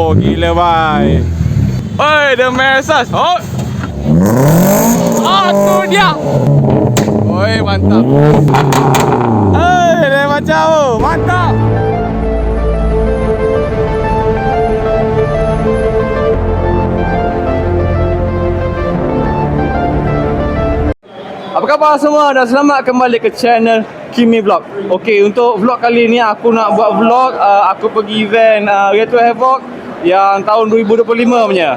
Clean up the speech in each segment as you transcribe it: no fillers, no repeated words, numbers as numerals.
Oh, gila bhai. Oi, dia mesas. Oh. Ah, tu dia. Oi, mantap. Dia macam mantap. Apa khabar semua dan selamat kembali ke channel Kimi Vlog. Okey, untuk vlog kali ni aku nak buat vlog aku pergi event Retro Havoc yang tahun 2025 punya.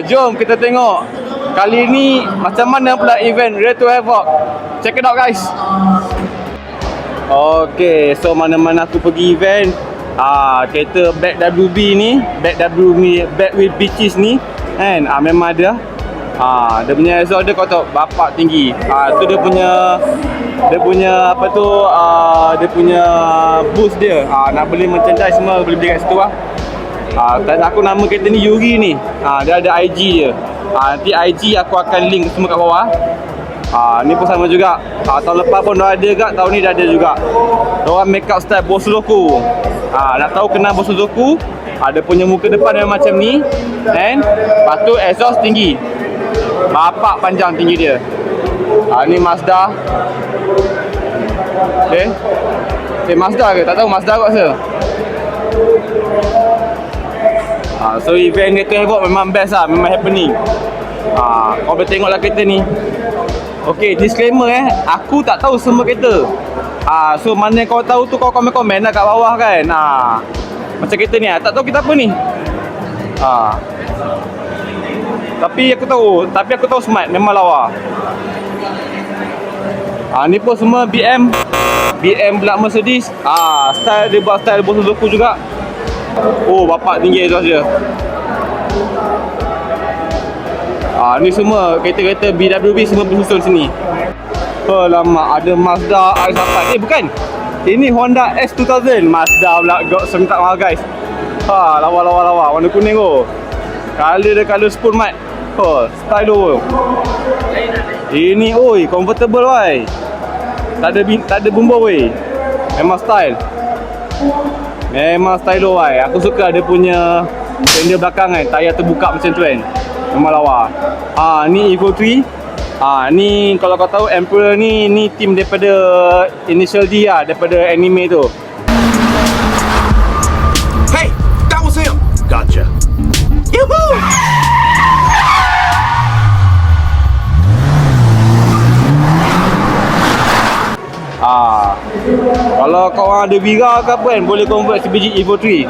Jom kita tengok kali ni macam mana pula event Retro Havoc. Check it out guys. Okey, so mana-mana aku pergi event kereta Back WB ni, Back with Bitches ni kan, memang ada. Dia punya exhaust dia kau tahu bapak tinggi. Tu dia punya apa tu, dia punya boost dia. Nak beli merchandise semua boleh beli kat situ lah. Aku nama kereta ni Yuri ni. Dia ada IG dia. Nanti IG aku akan link semua kat bawah. Ni pun sama juga. Tahun lepas pun dah ada kat, tahun ni dah ada juga. Diorang make up style Bosozoku. Nak tahu kenal Bosozoku? Dia punya muka depan dia macam ni. And lepas tu exhaust tinggi. Bapak panjang tinggi dia. Ni Mazda. Okay. Mazda ke? Tak tahu Mazda kot rasa. So event Retro Havoc memang best lah. Memang happening. Kau boleh tengok lah kereta ni. Okay, disclaimer aku tak tahu semua kereta. So mana kau tahu tu kau komen-komen lah kat bawah kan. Macam kereta ni tak tahu kita apa ni. Tapi aku tahu Smart memang lawa. Ni pun semua BM belak Mercedes. Style dia buat style Bosozoku juga. Oh, bapak tinggi exhaust dia. Ni semua kereta-kereta BWB semua bersusun sini. Lama ada Mazda RX-8. Bukan. Ini Honda S2000. Mazda pula serentak mahal guys. Lawa. Warna kuning tu. Color dia color spoon mat. Style tu. Ini oi, comfortable woi. Tak ada bumbu woi. Memang style. Memang style woi. Aku suka dia punya fender belakang kan, tayar terbuka macam tu kan. Memang lawa. Ni Evo 3. Ni kalau kau tahu Emperor ni team daripada Initial D lah, daripada anime tu. Hey, that was him. Gotcha. Yoo-hoo! Kalau kau orang ada Vira ke apa kan, boleh convert sebiji Evo 3.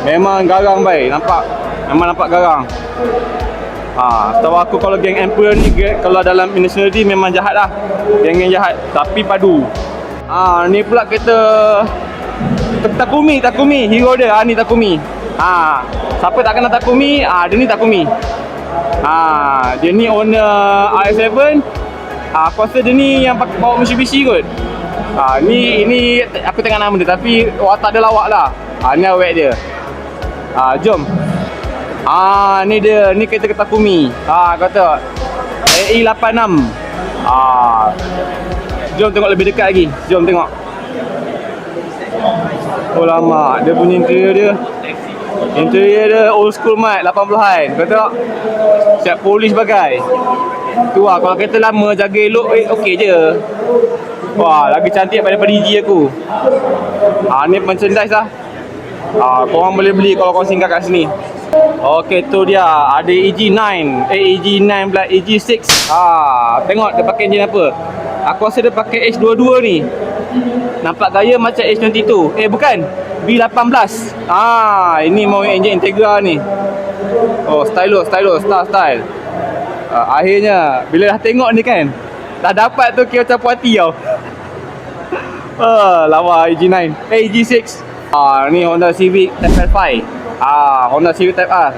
Memang garang baik, memang nampak garang. Setahu aku kalau geng Emperor ni, kalau dalam Initial D memang jahat lah. Geng-geng jahat, tapi padu. Ni pula kereta Takumi, hero dia. Ni Takumi. Siapa tak kenal Takumi, dia ni Takumi. Dia ni owner RX-7. Aku rasa dia ni yang bawa Mitsubishi kot. Ni aku tengok nama dia, tapi watak dia lawak lah. Ni awet dia. Jom. Ni dia, ni kereta Takumi. Kata AI86. Jom tengok lebih dekat lagi. Jom tengok. Lama dia punya interior dia old school mat 80-an. Kau tengok. Siap polish bagai. Tu lah, kalau kereta lama jaga elok okey je. Lagi cantik daripada EG aku. Ni merchandise lah. Korang boleh beli kalau korang singgah kat sini. Okey, tu dia. Ada EG9 pula EG6. Tengok dia pakai enjin apa. Aku rasa dia pakai H22 ni. Nampak gaya macam H22. Bukan, B18. Ini mau enjin Integra ni. Stylo, star style. Akhirnya bila dah tengok ni kan, dah dapat tu kira macam puas hati tau. Lawa EG9. EG6. Ni Honda Civic Type R5. Honda Civic Type R.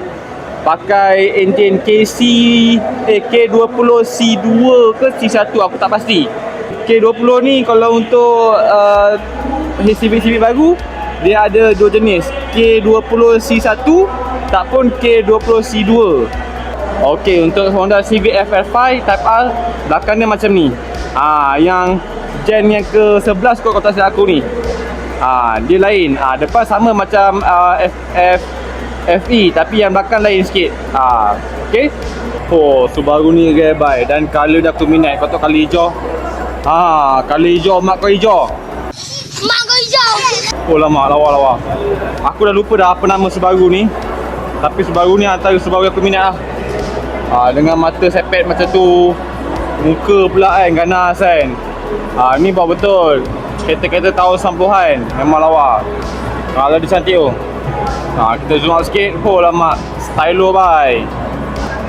Pakai enjin K20 C2 ke C1 aku tak pasti. K20 ni kalau untuk Civic baru, dia ada dua jenis, K20 C1 tak pun K20 C2. Okey, untuk Honda Civic FR5 Type R, belakang dia macam ni. Yang gen yang ke-11 kot kalau tak silap aku ni. Dia lain. Depan sama macam FE tapi yang belakang lain sikit. Okay. Oh, Subaru ni gebai dan color dia aku minat. Kau tahu color hijau? Color hijau, mak kau hijau. Mak kau hijau. Oh lama, lawa. Aku dah lupa dah apa nama Subaru ni. Tapi Subaru ni antara Subaru yang aku minat lah. Dengan mata sepet macam tu, muka pula kan ganas kan. Ni bawa betul. Kereta-kereta tahun 90-an memang lawa. Kalau dia cantik tu. Kita zoom out sikit. Oh lama, stylo bye.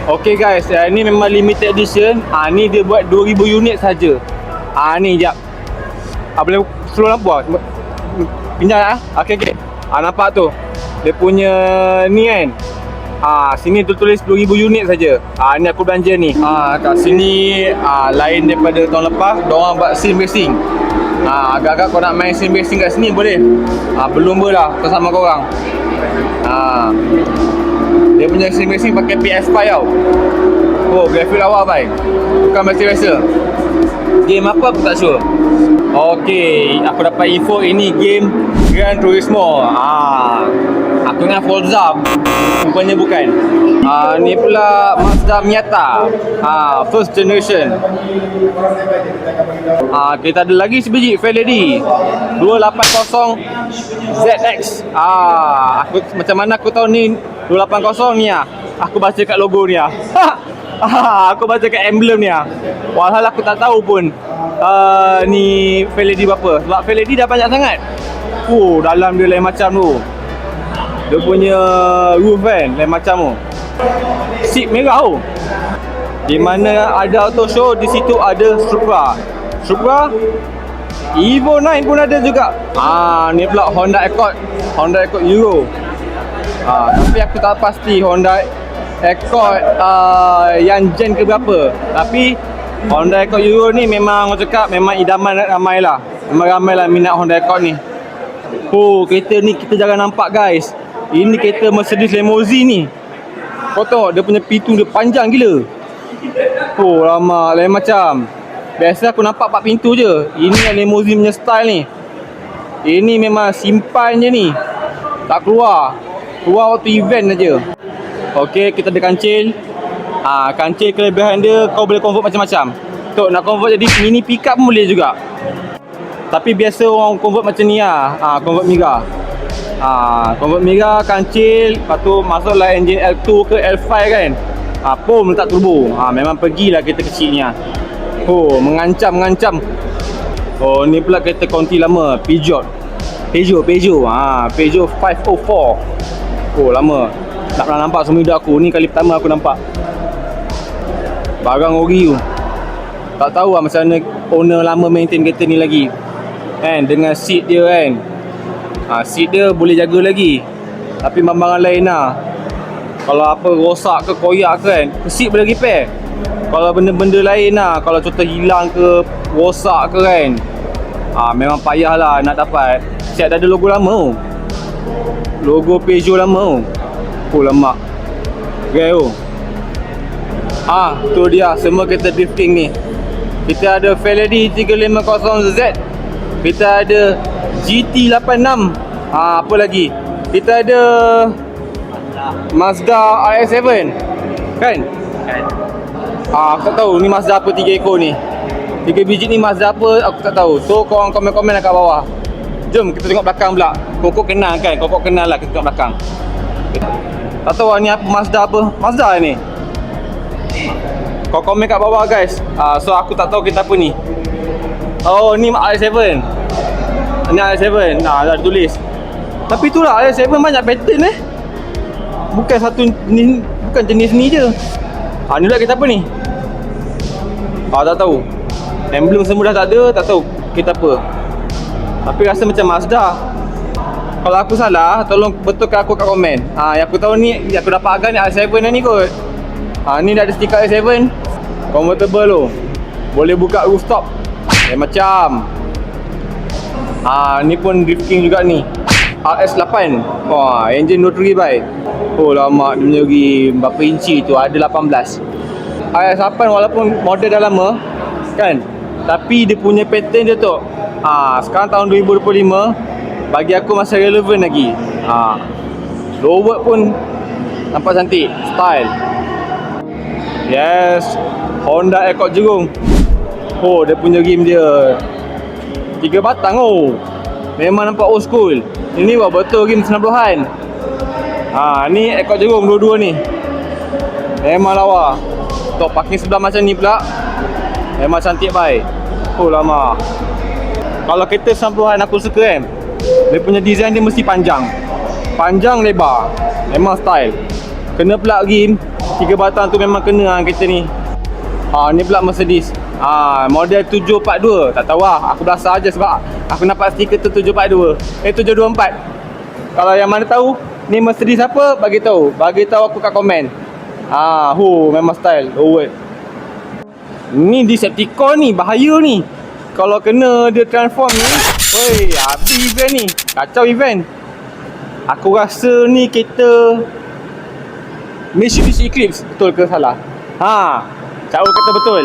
Okay guys, ni memang limited edition. Ni dia buat 2000 unit saja. Ni jap. Boleh slow lampu lah. Pinjam lah. Okay. Nampak tu. Dia punya ni kan. Sini tulis 2000 unit saja. Ni aku belanja ni. Kat sini lain daripada tahun lepas. Diorang buat sim racing. Agak-agak kau nak main sim racing kat sini boleh. Berlumba lah bersama korang. Dia punya sim racing pakai PS5 tau. Oh, grafik lawa bhai. Bukan biasa-biasa. Game apa aku tak sure. Okay, aku dapat info ini game Gran Turismo. Aku ingat Forza. Rupanya bukan. Ni pula Mazda Miata. First generation. Kita ada lagi sebiji Feledy 280 ZX. Aku macam mana aku tahu ni 280 ni aku baca kat logo ni aku baca kat emblem ni walhal aku tak tahu pun ni Feledy berapa. Sebab Feledy dah banyak sangat. Dalam dia lain macam tu. Dia punya roof kan lain macam tu. Seat merah tu. Di mana ada auto show, di situ ada Supra Evo 9 pun ada juga. Ni pula Honda Accord Euro. Tapi aku tak pasti Honda Accord yang gen ke berapa. Tapi Honda Accord Euro ni memang orang cakap memang idaman ramai lah. Memang ramai lah minat Honda Accord ni. Kereta ni kita jarang nampak guys. Ini kereta Mercedes Limousine ni. Kau tengok dia punya pintu dia panjang gila. Lama lain macam. Biasa aku nampak 4 pintu je. Ini yang limousine punya style ni. Ini memang simpan je ni. Tak keluar waktu event aja. Okay, kita ada kancil. Kancil kelebihan dia kau boleh convert macam-macam. Tok nak convert jadi mini pickup pun boleh juga. Tapi biasa orang convert macam ni convert Mega. Convert Mega kancil, lepas tu masuklah enjin L2 ke L5 kan. Pom letak turbo. Memang pergilah kereta kecil ni. Mengancam. Ni pula kereta konti lama, Peugeot. Peugeot 504. Lama. Tak pernah nampak semua hidup aku. Ni kali pertama aku nampak. Barang ori tu. Tak tahu lah macam mana owner lama maintain kereta ni lagi. Kan, dengan seat dia kan. Seat dia boleh jaga lagi. Tapi barang lain lah. Kalau apa rosak ke koyak ke kan, seat boleh repair. Kalau benda-benda lain lah, kalau contoh hilang ke rosak ke kan, memang payah lah nak dapat. Siap dah ada logo lama. Logo Peugeot lama. Lemak. Okay tu dia semua kereta drifting ni. Kita ada Feledy 350Z. Kita ada GT86. Apa lagi? Kita ada Mazda RX-7 kan? Aku tak tahu ni Mazda apa 3 ekor ni. 3 biji ni Mazda apa aku tak tahu. So korang komen-komen kat bawah. Jom kita tengok belakang pula. Kau kenal kan? Kau kenal lah kita tengok belakang. Tak tahu ni apa Mazda apa. Mazda ni. Kau komen kat bawah guys. So aku tak tahu kereta apa ni. Ni RX-7. Ni RX-7. Dah tulis. Tapi itulah RX-7 banyak pattern Bukan satu ni, bukan jenis ni je. Ni pula kereta apa ni? Tak tahu. Emblem semua dah tak ada, tak tahu kereta apa. Tapi rasa macam Mazda. Kalau aku salah, tolong betulkan aku kat komen. Yang aku tahu ni, yang aku dapat agak ni RX-7 ni kot. Ni dah ada stiker RX-7. Convertible tu. Boleh buka rooftop. Macam. Ni pun drifting juga ni. RS8. Engine 2 by. Lama dia punya rim berapa inci tu, ada 18. RS8 walaupun model dah lama kan, tapi dia punya pattern dia tu sekarang tahun 2025 bagi aku masih relevan lagi. Lower pun nampak cantik. Style. Yes. Honda Accord Jerung. Oh, dia punya rim dia 3 batang oh. Memang nampak old school. Ini betul rim 90-an. Ni Accord Jerung dua-dua ni. Memang lawa. Tok parking sebelah macam ni pula. Memang cantik baik. Oh lama. Kalau kereta 90-an aku suka kan. Dia punya design dia mesti panjang. Panjang lebar. Memang style. Kena pula rim 3 batang tu memang kena kereta ni. Ni pula Mercedes. Model 742. Tak tahu lah. Aku rasa aja sebab aku nampak stiker tu 742. 724. Kalau yang mana tahu ni Mercedes apa, bagi tahu. Bagi tahu aku kat komen. Memang style. Word. Ni Decepticon ni bahaya ni. Kalau kena dia transform ni, oi, habis event ni. Kacau event. Aku rasa ni kereta Mitsubishi Eclipse. Betul ke salah? Cak kata betul.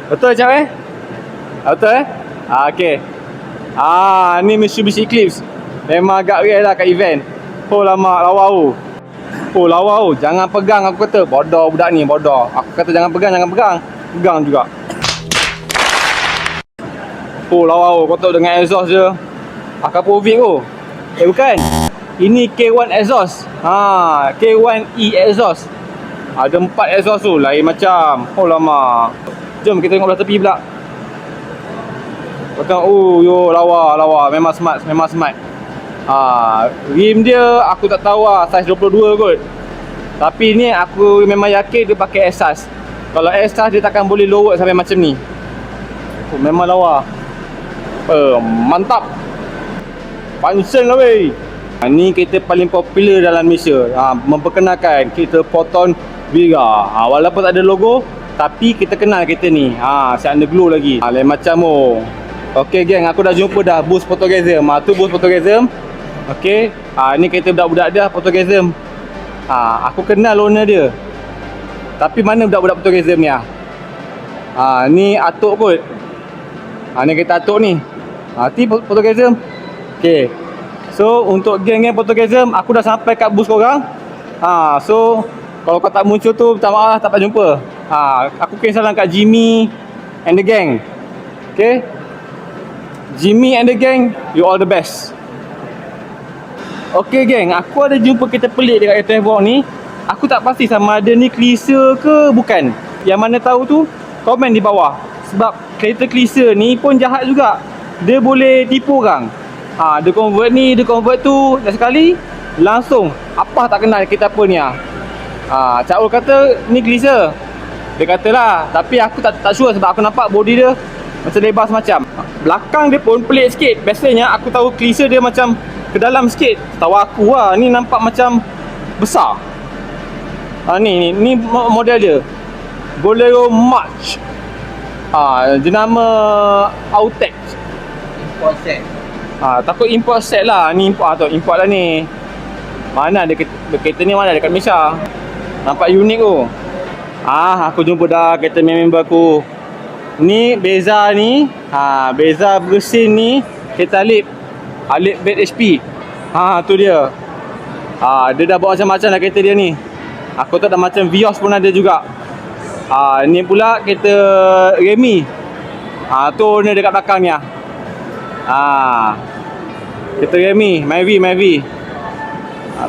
Betul Cak Betul okey. Ni Mitsubishi Eclipse. Memang agak rare lah kat event. Lama lawa lawa jangan pegang aku kata. Bodoh budak ni, bodoh. Aku kata jangan pegang. Pegang juga. Lawa kotak dengan exhaust je. Akapovic bukan. Ini K1 exhaust. K1E exhaust. Ada 4 exhaust tu, lain macam. Lama. Jom kita tengok belah tepi pula. Tengok, lawa. Memang smart. Rim dia aku tak tahu lah, saiz 22 kot. Tapi ni aku memang yakin dia pakai Exas. Kalau Exas dia takkan boleh lower sampai macam ni. Memang lawa. Mantap. Pansen lah weh. Ni kereta paling popular dalam Malaysia. Memperkenalkan kereta Proton Vega. Walaupun tak ada logo, tapi kita kenal kereta ni. Si underglow lagi. Lain macam Okey geng, aku dah jumpa dah booth Photogasm. Tu booth Photogasm. Okey. Ni kereta budak-budak dia Photogasm. Aku kenal owner dia. Tapi mana budak-budak Photogasm ni ni Atuk kot. Ni kereta Atuk ni. Ti Photogasm. Okey. So untuk geng-geng Photogasm, aku dah sampai kat booth korang. So kalau kau tak muncul tu, minta maaf lah, tak dapat jumpa. Aku kirim salam kat Jimmy and the gang. Okay, Jimmy and the gang, you all the best. Okay geng, aku ada jumpa kereta pelik dekat Trevor ni. Aku tak pasti sama ada ni Clisar ke bukan. Yang mana tahu tu, komen di bawah. Sebab kereta Clisar ni pun jahat juga. Dia boleh tipu orang. Dia convert ni, dia convert tu. Dan sekali langsung apa tak kenal kereta apa ni Cak Ul kata ni Clisar. Dia katalah, tapi aku tak sure sebab aku nampak body dia macam lebar semacam. Belakang dia pun pelik sikit. Biasanya aku tahu Clisar dia macam ke dalam sikit. Tahu aku ni nampak macam besar. Ni model dia Bolero March. Jenama Autex. Import set. Takut import set lah. Ni import lah ni. Mana ada kereta ni, mana dekat Malaysia. Nampak unik tu. Aku jumpa dah kereta member aku. Ni Beza ni. Beza Bersin ni kereta Alip bed HP. Tu dia. Dia dah bawa macam-macam lah kereta dia ni. Aku tak ada macam Vios pun ada juga. Ni pula kereta Remy. Tu ni dekat belakang ni kereta Remy, Myvi.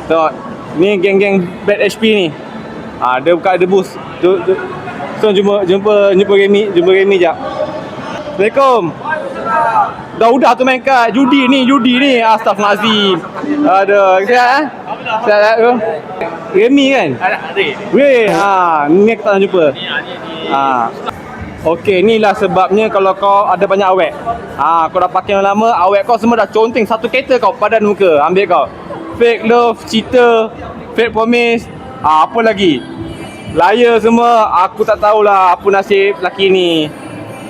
Tengok. Ni geng-geng bed HP ni. Dia buka ada booth. So jumpa Remy jap. Assalamualaikum. Dah tu main kad judi ni. Astagfirullahalazim. Aduh, sihat Sihat tu. Remy kan? Weh, ni aku tak nak jumpa. Okey, inilah sebabnya kalau kau ada banyak awek. Kau dah pakai yang lama, awek kau semua dah conteng satu kereta kau padan muka. Ambil kau. Fake love, cheater, fake promise. Apa lagi? Liar semua. Aku tak tahulah apa nasib lelaki ni.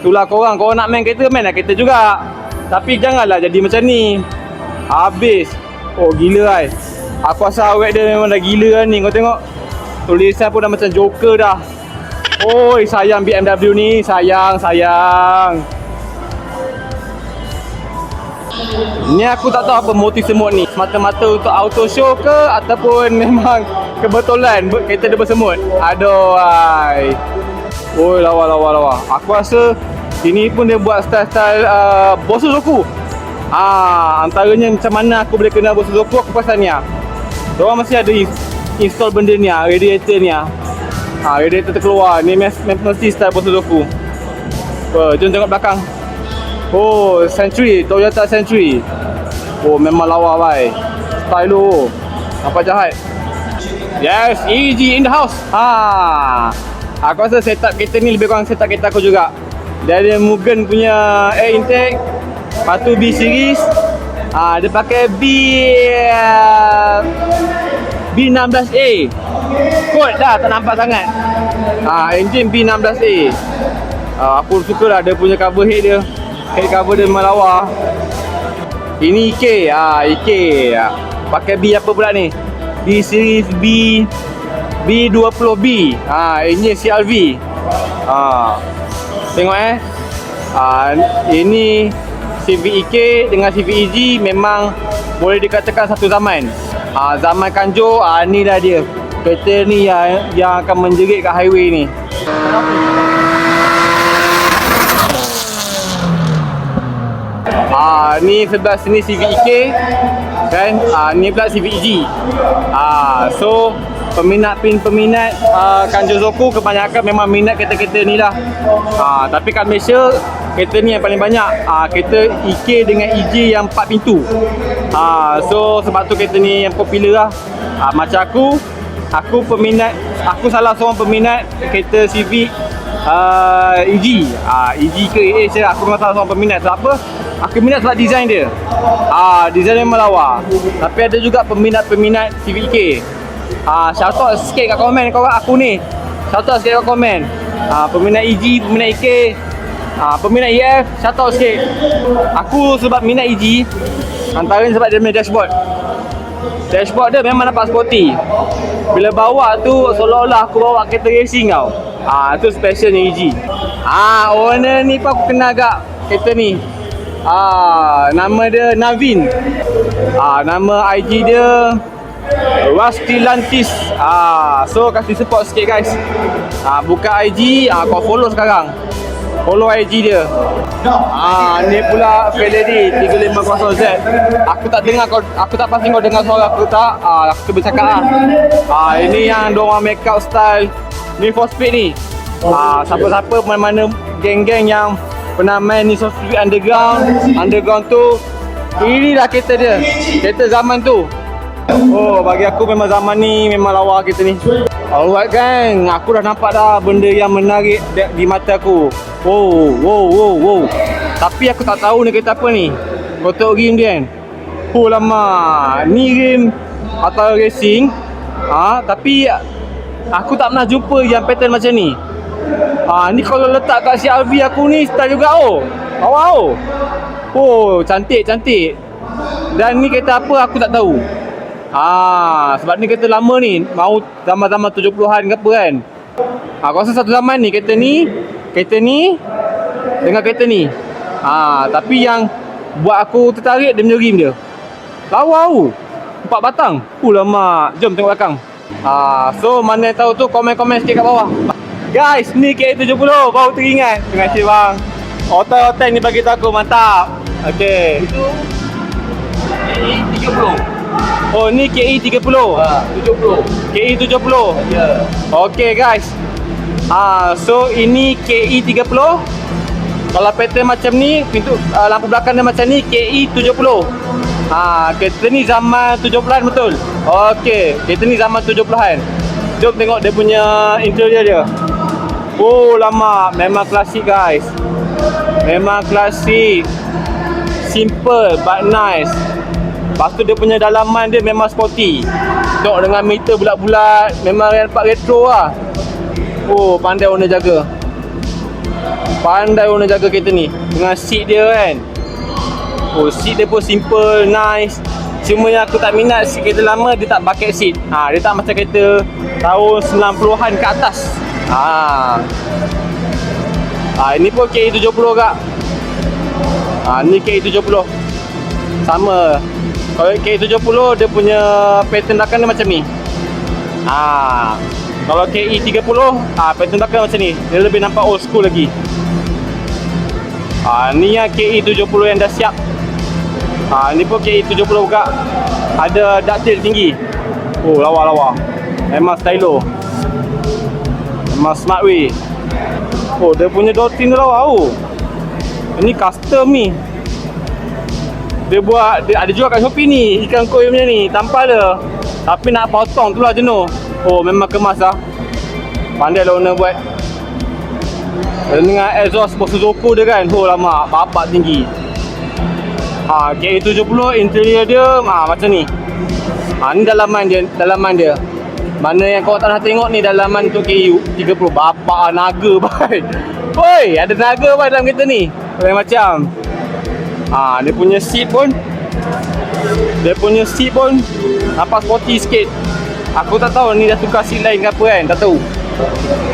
Itulah korang nak main kereta, main lah kereta juga. Tapi janganlah jadi macam ni. Habis. Gila kan. Aku rasa awek dia memang dah gila kan ni. Kau tengok. Tulisan pun dah macam Joker dah. Sayang BMW ni. Sayang. Ni aku tak tahu apa motif semut ni. Semata-mata untuk auto show ke ataupun memang kebetulan kereta dia bersemut. Aduh ai. Oi, lawa. Aku rasa ini pun dia buat style-style Bosozoku. Antaranya macam mana aku boleh kenal Bosozoku, aku pasal ni. Diorang masih ada install benda ni, radiator ni. Radiator terkeluar. Ni mesti style Bosozoku. Jom tengok belakang. Oh, Century, Toyota Century. Oh, memang lawa bhai. Style tu. Nampak jahat. Yes, EG in the house. Aku rasa setup kereta ni lebih kurang setup kereta aku juga. Dia ada Mugen punya air intake. Lepas tu B series. Dia pakai B16A. Kod dah tak nampak sangat. Engine B16A. Aku suka lah dia punya cover head dia. Head cover dia memang lawa. Ini EK. EK. Pakai B apa pula ni? B series B20B. Engine CRV. Tengok ini CVEK dengan CVEG memang boleh dikatakan satu zaman. Zaman Kanjo, ni dah dia. Kereta ni yang akan menjerit kat highway ni. Ni sebelah sini CVEK kan, ni pula CVEG. So peminat Kanjo-Zoku kebanyakan memang minat kereta-kereta ni lah. Tapi kat Malaysia kereta ni yang paling banyak. Kereta EK dengan EJ yang 4 pintu. So sebab tu kereta ni yang popular lah. Macam aku salah seorang peminat kereta Civic EG. EG ke AH lah. Aku memang salah seorang peminat. Sebab apa? Aku minat sebab design dia. Design dia memang lawa. Tapi ada juga peminat Civic EK. Shout out sikit kat komen aku ni. Shout out sikit kat komen. Peminat EG, peminat EK, peminat EF, shout out sikit. Aku sebab minat EG, antaranya sebab dia punya dashboard. Dashboard dia memang nampak sporty. Bila bawa tu seolah-olah aku bawa kereta racing tau. Tu specialnya EG. Owner ni pun aku kenal gak kereta ni. Nama dia Navin. Nama IG dia Rustilantis. So kasih support sikit guys. Buka IG, kau follow sekarang. Follow IG dia. Ni pula Feledy 350Z. Aku tak dengar kau, aku tak pasti kau dengar suara aku tak. Aku bercakap ini yang diorang make up style Need for Speed ni. Siapa-siapa mana-mana geng-geng yang pernah main Need for Speed Underground tu, inilah kereta dia. Kereta zaman tu. Bagi aku memang zaman ni memang lawa kereta ni. Alright gang, aku dah nampak dah benda yang menarik di mata aku. Wow. Tapi aku tak tahu ni kereta apa ni. Kotak rim dia kan. Lama. Ni rim atau racing. Tapi aku tak pernah jumpa yang pattern macam ni. Ni kalau letak kat CRV aku ni style juga Wow. Cantik. Dan ni kereta apa aku tak tahu. Sebab ni kereta lama ni, mau zaman-zaman 70-an ke apa kan. Aku rasa satu zaman ni kereta ni dengan kereta ni. Tapi yang buat aku tertarik dia punya rim dia. Lawa 4 batang. Lama. Jom tengok belakang. So mana yang tahu tu komen-komen sikit kat bawah. Guys, ni KA70 baru teringat. Terima kasih bang. Hotel ni bagi tahu aku mantap. Okey. Itu KA30. Ni KE30. 70. KE70. Ya. Okey guys. So ini KE30. Kalau pattern macam ni, pintu lampu belakang dia macam ni, KE70. Kereta ni zaman 70-an betul. Okey, kereta ni zaman 70-an. Jom tengok dia punya interior dia. Lama, memang klasik guys. Memang klasik. Simple but nice. Lepas tu dia punya dalaman dia memang sporty. Tengok dengan meter bulat-bulat, memang nampak retro lah. Pandai owner jaga. Pandai owner jaga kereta ni. Dengan seat dia kan. Seat dia pun simple, nice. Cuma yang aku tak minat seat kereta lama, dia tak bucket seat. Dia tak macam kereta tahun 90-an ke atas. Ini pun KE70 kak. Ni KE70. sama. Kalau KE70 dia punya pattern belakang dia macam ni. Kalau KE30 pattern belakang macam ni. Dia lebih nampak old school lagi. Ni yang KE70 yang dah siap. Ni pun KE70 juga. Ada ducktail tinggi. Oh, lawa-lawa. Memang stylo. Memang smart way. Oh, dia punya dolphin tu lawa oh. Ini custom ni. Dia buat, dia ada jual kat Shopee ni, ikan koi punya ni, tampal dia. Tapi nak potong tu lah jenuh. Oh, memang kemas lah. Pandai lah owner buat. Dengan exhaust Suzuki dia kan. Oh, lama, bapak tinggi. KE70 interior dia macam ni. Ni dalaman dia. Mana yang kau tak nak tengok ni dalaman untuk KE30. Bapak naga bai. Oi, ada naga bai dalam kereta ni. Lain macam. Dia punya seat pun nampak sporty sikit. Aku tak tahu ni dah tukar seat lain ke apa kan, tak tahu.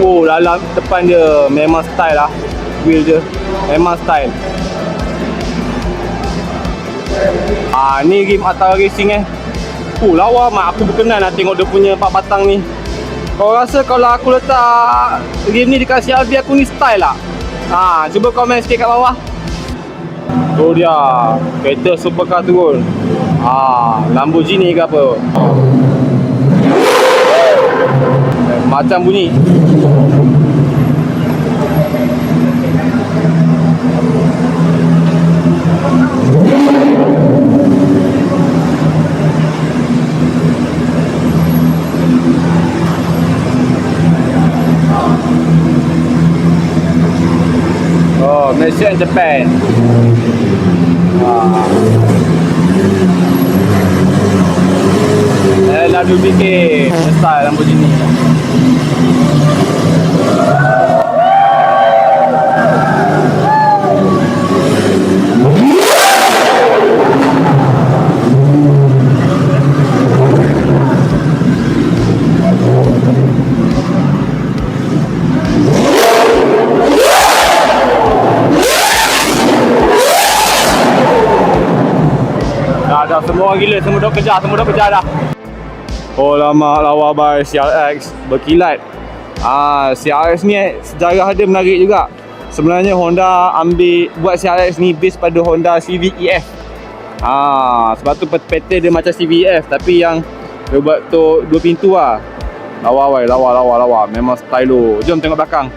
Oh, dalam depan dia memang style lah. Wheel dia memang style. Ni game Atara Racing lawa mak, aku berkenan nak tengok dia punya 4 batang ni. Kau rasa kalau aku letak game ni dekat CRV aku ni style lah? Cuba komen sikit kat bawah. Tu dia, kereta supercar turun. Lamborghini ke apa. Macam bunyi. Oh, Malaysia and Japan. LWBK style Lamborghini. Dah semua orang gila, semua dah kejar dah. Oh lama lawa bai CRX berkilat. CRX ni sejarah dia menarik juga. Sebenarnya Honda buat CRX ni base pada Honda Civic EF. Sebab tu pattern dia macam Civic EF tapi yang dia buat tu 2 pintu lah. Lawa bai, lawa. Memang stylo. Jom tengok belakang.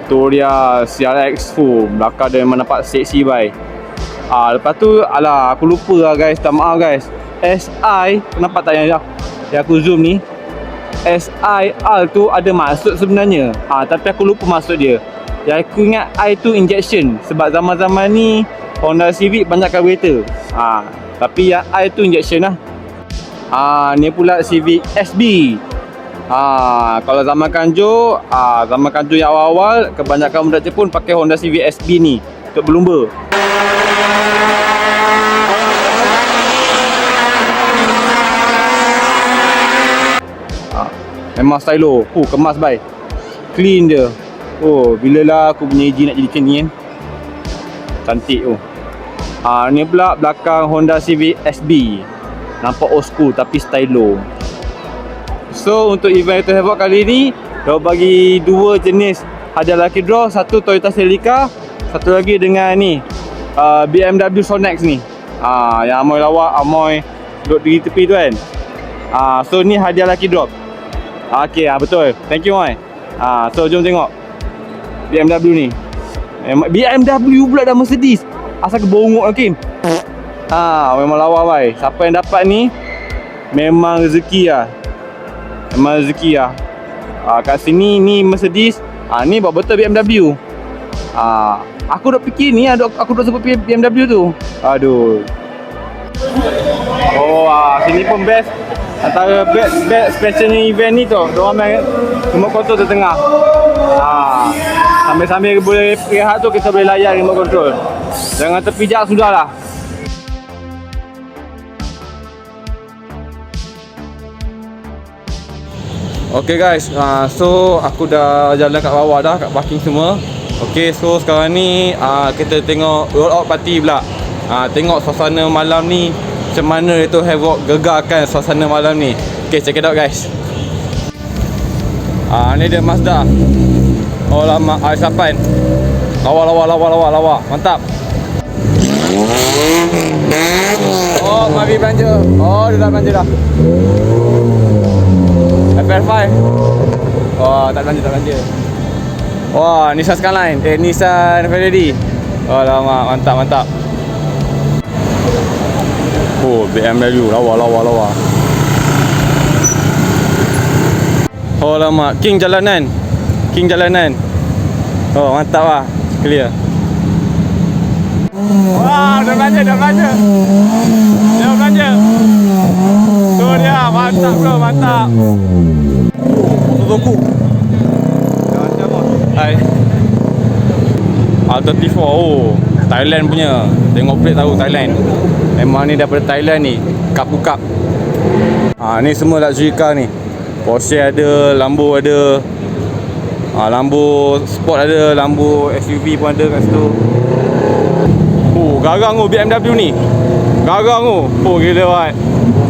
Tu dia CRX full. Belakang dia memang nampak seksi bai. Lepas tu aku lupa lah guys, tak maaf guys. SI, nampak tak yang aku zoom ni? SIR tu ada maksud sebenarnya. Tapi aku lupa maksud dia. Yang aku ingat I tu injection. Sebab zaman-zaman ni Honda Civic banyak carburetor. Tapi yang I tu injection lah. Ni pula Civic SB. Kalau zaman kanjo yang awal-awal kebanyakan budak Jepun pakai Honda Civic SB ni untuk berlumba. Memang stylo. Kemas bai. Clean dia. Bila lah aku punya EG nak jadi macam ni kan. Cantik tu. Ni pula belakang Honda Civic SB. Nampak old school tapi stylo. So untuk event Auto Havoc kali ni, dia bagi 2 jenis hadiah lucky draw. Satu Toyota Celica, satu lagi dengan ni BMW Sonex ni. Yang Amoy lawa, Amoy duduk di tepi tu kan. So ni hadiah lucky drop. Okay, betul. Thank you Moy. So jom tengok BMW ni. BMW pula dah Mercedes. Asal ke bongok Kim. Memang lawa bai. Siapa yang dapat ni memang rezeki lah. Kat sini ni Mercedes, ni buat betul BMW. Aku dah fikir ni, aku dah sebut BMW tu. Aduh. Sini pun best. Antara best specialnya event ni tu, diorang main remote control tu tengah. Sambil-sambil boleh rehat tu kita boleh layan remote control. Jangan terpijak sudahlah. Okay guys, so aku dah jalan kat bawah dah, kat parking semua. Okay, so sekarang ni kita tengok roll out party pula. Tengok suasana malam ni macam mana itu Havoc gegarkan suasana malam ni. Okay, check it out guys. Ni dia Mazda. Oh lama RS8. Lawa. Mantap. Oh, mari belanja. Oh, dia dah belanja dah. FR5. Oh, tak belanja. Wah, Nissan Skyline. Nissan Ferrari. Oh, lama. Mantap. Oh, BMW. Lawa. Oh, lama. King jalanan. Oh, mantap lah. Clear. Wah, dah belanja. Tu dia, mantap bro, mantap. Suzuki. Macam apa? Hai. R34. Oh, Thailand punya. Tengok plate tahu Thailand. Memang ni daripada Thailand ni. Cup. Ni semua luxury car ni. Porsche ada, Lambo ada. Lambo Sport ada, Lambo SUV pun ada kat situ. Garang BMW ni. Oh, gila buat.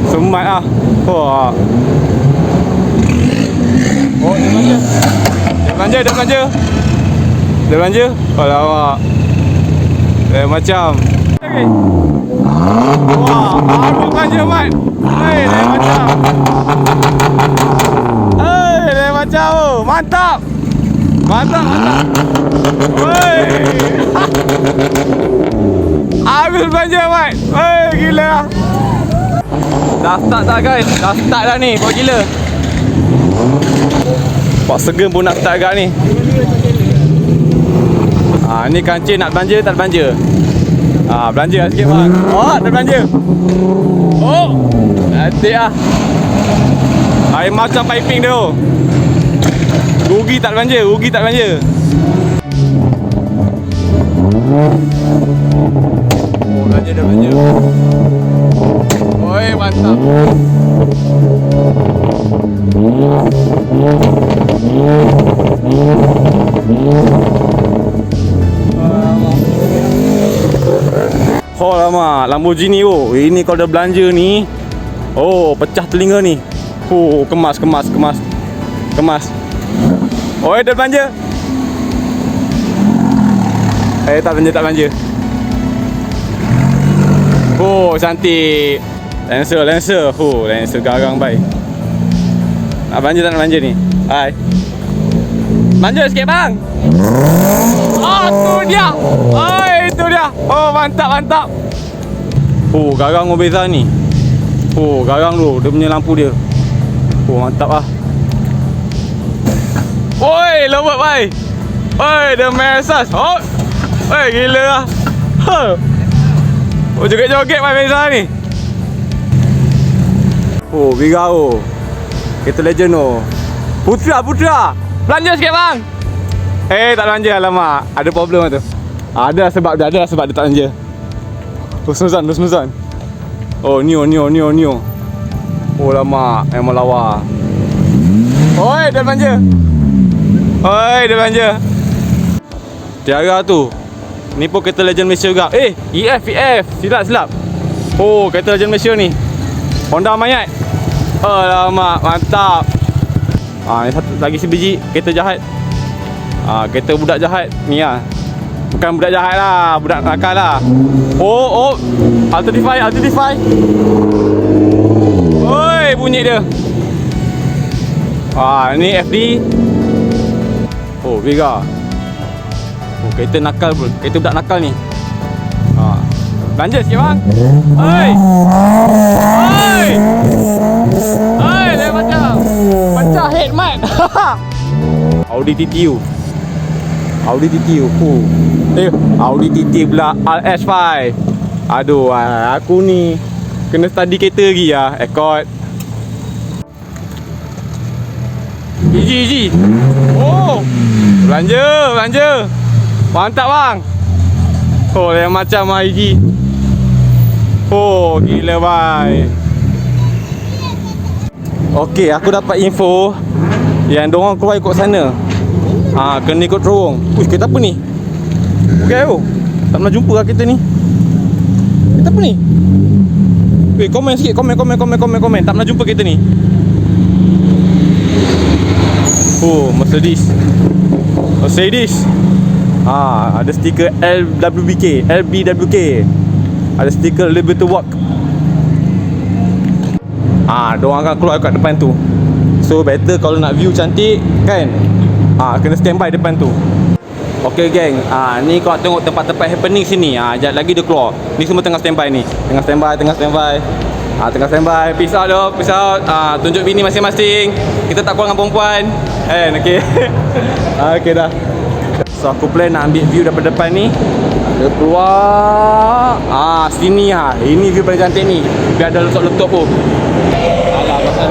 Semat lah. Wah. Oh, dia belanja. Oh, lama. Macam. Okay. Wah, baru belanja, Mat. Dia macam. Mantap. Woi. Habis belanja, Mat. Gila. Dah start dah guys. Dah start dah ni. Kau gila. Pak Segen pun nak start agak ni. Ni kancing nak belanja tak belanja. Belanja lah sikit bang. Oh, dah belanja. Oh. Nanti lah. Air macam piping dia. Rugi tak belanja. Dah belanja. Oi, mantap. Oh lama, Lamborghini ini kalau dah belanja ni. Oh, pecah telinga ni. Kemas. Oi, dah belanja. Tak belanja. Oh, cantik. Lancer. Lancer garang baik. Nak belanja ni? Hai. Belanja sikit bang. Tu dia. Itu dia. Oh, mantap. Garang Beza ni. Garang tu. Dia punya lampu dia. Mantap lah. Oi, lewat bai. Oi, dia mesas. Oi, gila lah. Joget-joget bai Beza ni. Biga Kereta legend Putra. Belanja sikit bang. Tak belanja, alamak. Ada problem lah tu. Ada sebab dia tak belanja. Husnuzan. Neo. Lama. Memang lawa. Dah belanja. Tiara tu. Ni pun kereta legend Malaysia juga. EF. Silap. Kereta legend Malaysia ni. Honda Mayat. Alamak, mantap. Ni satu lagi sebiji kereta jahat. Kereta budak jahat ni lah. Bukan budak jahat lah, budak nakal lah. R35. Oi, bunyi dia. Ni FD. Vega. Kereta nakal bro. Kereta budak nakal ni. Belanja sikit bang. Oi, dia macam pecah head mat. Audi TTU. Audi TT pula RS5. Aduh, aku ni kena study kereta lagi lah. Accord. Easy. Belanja. Mantap bang. Yang macam IG. Gila bye. Okey, aku dapat info yang diorang keluar ikut sana. Kena ikut terowong. Kereta apa ni? Tak pernah jumpa lah kereta ni. kereta apa ni? Weh, komen sikit, komen. Tak pernah jumpa kereta ni. Oh, Mercedes. Ada stiker LBWK. Ada stiker Live to Work. Diorang akan keluar kat depan tu. So better kalau nak view cantik kan, kena standby depan tu. Okay geng, ni kau tengok tempat-tempat happening sini. Sekejap lagi dia keluar. Ni semua tengah standby ni. Tengah standby. Peace out. Tunjuk bini masing-masing. Kita tak kurang dengan perempuan. Okay. Okay dah. So aku plan nak ambil view daripada depan ni. Dia keluar. Sini ini view paling cantik ni. Biar ada letup-letup pun. Alah pasal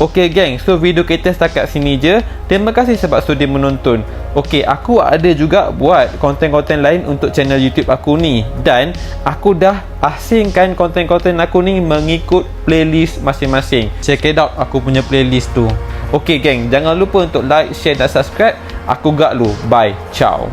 Okay geng, so video kita setakat sini je. Terima kasih sebab sudi menonton. Okay, aku ada juga buat konten-konten lain untuk channel YouTube aku ni. Dan aku dah asingkan konten-konten aku ni mengikut playlist masing-masing. Check it out aku punya playlist tu. Okay geng, jangan lupa untuk like, share dan subscribe. Aku gak lu. Bye. Ciao.